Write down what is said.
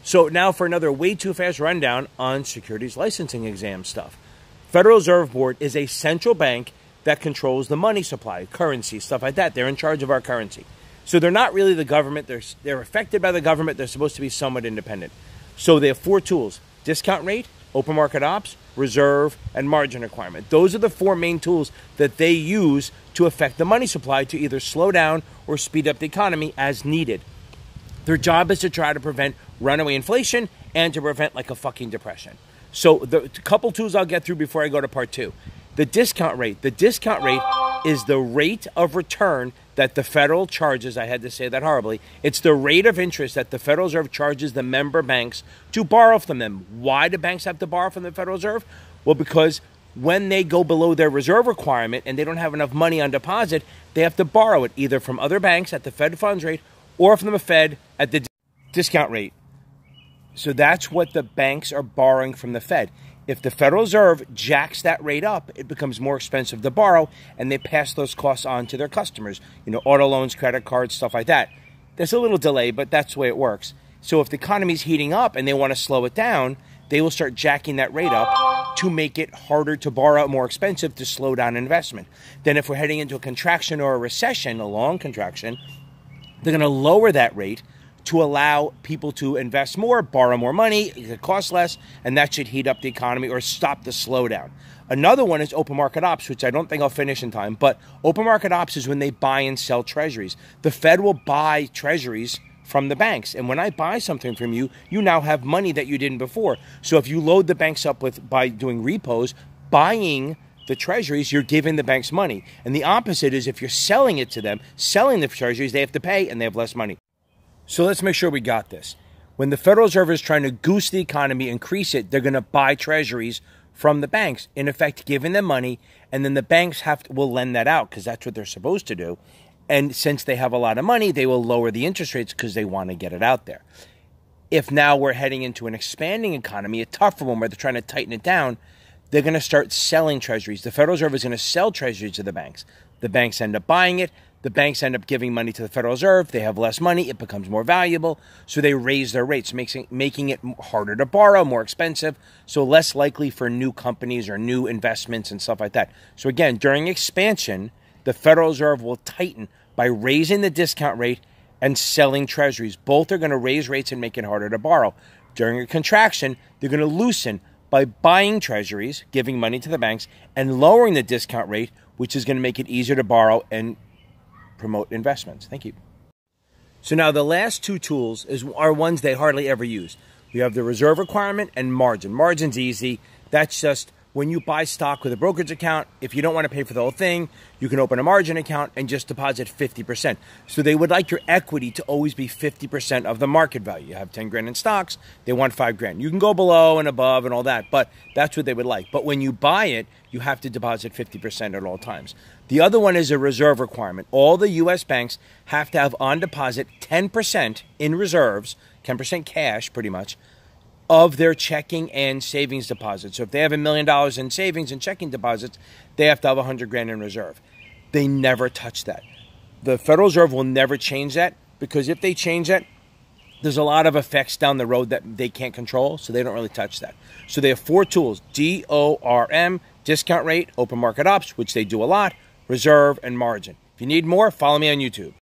So now for another way too fast rundown on securities licensing exam stuff. Federal Reserve Board is a central bank that controls the money supply, currency, stuff like that. They're in charge of our currency. So they're not really the government. They're affected by the government. They're supposed to be somewhat independent. So they have 4 tools: discount rate, open market ops, reserve, and margin requirement. Those are the 4 main tools that they use to affect the money supply to either slow down or speed up the economy as needed. Their job is to try to prevent runaway inflation and to prevent like a fucking depression. So the couple tools I'll get through before I go to part 2. The discount rate. The discount rate is the rate of return that the federal charges. I had to say that horribly. It's the rate of interest that the Federal Reserve charges the member banks to borrow from them. Why do banks have to borrow from the Federal Reserve? Well, because when they go below their reserve requirement and they don't have enough money on deposit, they have to borrow it either from other banks at the Fed funds rate or from the Fed at the discount rate. So that's what the banks are borrowing from the Fed. If the Federal Reserve jacks that rate up, it becomes more expensive to borrow, and they pass those costs on to their customers. You know, auto loans, credit cards, stuff like that. There's a little delay, but that's the way it works. So if the economy's heating up and they want to slow it down, they will start jacking that rate up to make it harder to borrow, more expensive to slow down investment. Then if we're heading into a contraction or a recession, a long contraction, they're going to lower that rate to allow people to invest more, borrow more money, it costs less, and that should heat up the economy or stop the slowdown. Another one is open market ops, which I don't think I'll finish in time, but open market ops is when they buy and sell treasuries. The Fed will buy treasuries from the banks, and when I buy something from you, you now have money that you didn't before. So if you load the banks up by doing repos, buying the treasuries, you're giving the banks money. And the opposite is if you're selling it to them, selling the treasuries, they have to pay and they have less money. So let's make sure we got this. When the Federal Reserve is trying to goose the economy, increase it, they're going to buy treasuries from the banks, in effect giving them money, and then the banks will lend that out because that's what they're supposed to do. And since they have a lot of money, they will lower the interest rates because they want to get it out there. If now we're heading into an expanding economy, a tougher one where they're trying to tighten it down, they're going to start selling treasuries. The Federal Reserve is going to sell treasuries to the banks. The banks end up buying it. The banks end up giving money to the Federal Reserve. They have less money. It becomes more valuable. So they raise their rates, making it harder to borrow, more expensive, so less likely for new companies or new investments and stuff like that. So again, during expansion, the Federal Reserve will tighten by raising the discount rate and selling treasuries. Both are going to raise rates and make it harder to borrow. During a contraction, they're going to loosen by buying treasuries, giving money to the banks, and lowering the discount rate, which is going to make it easier to borrow and promote investments. Thank you. So now the last 2 tools are ones they hardly ever use. We have the reserve requirement and margin. Margin's easy. That's just when you buy stock with a brokerage account, if you don't want to pay for the whole thing, you can open a margin account and just deposit 50%. So they would like your equity to always be 50% of the market value. You have 10 grand in stocks, they want 5 grand. You can go below and above and all that, but that's what they would like. But when you buy it, you have to deposit 50% at all times. The other one is a reserve requirement. All the U.S. banks have to have on deposit 10% in reserves, 10% cash pretty much, of their checking and savings deposits. So if they have $1 million in savings and checking deposits, they have to have 100 grand in reserve. They never touch that. The Federal Reserve will never change that because if they change that, there's a lot of effects down the road that they can't control, so they don't really touch that. So they have 4 tools: DORM, discount rate, open market ops, which they do a lot, reserve, and margin. If you need more, follow me on YouTube.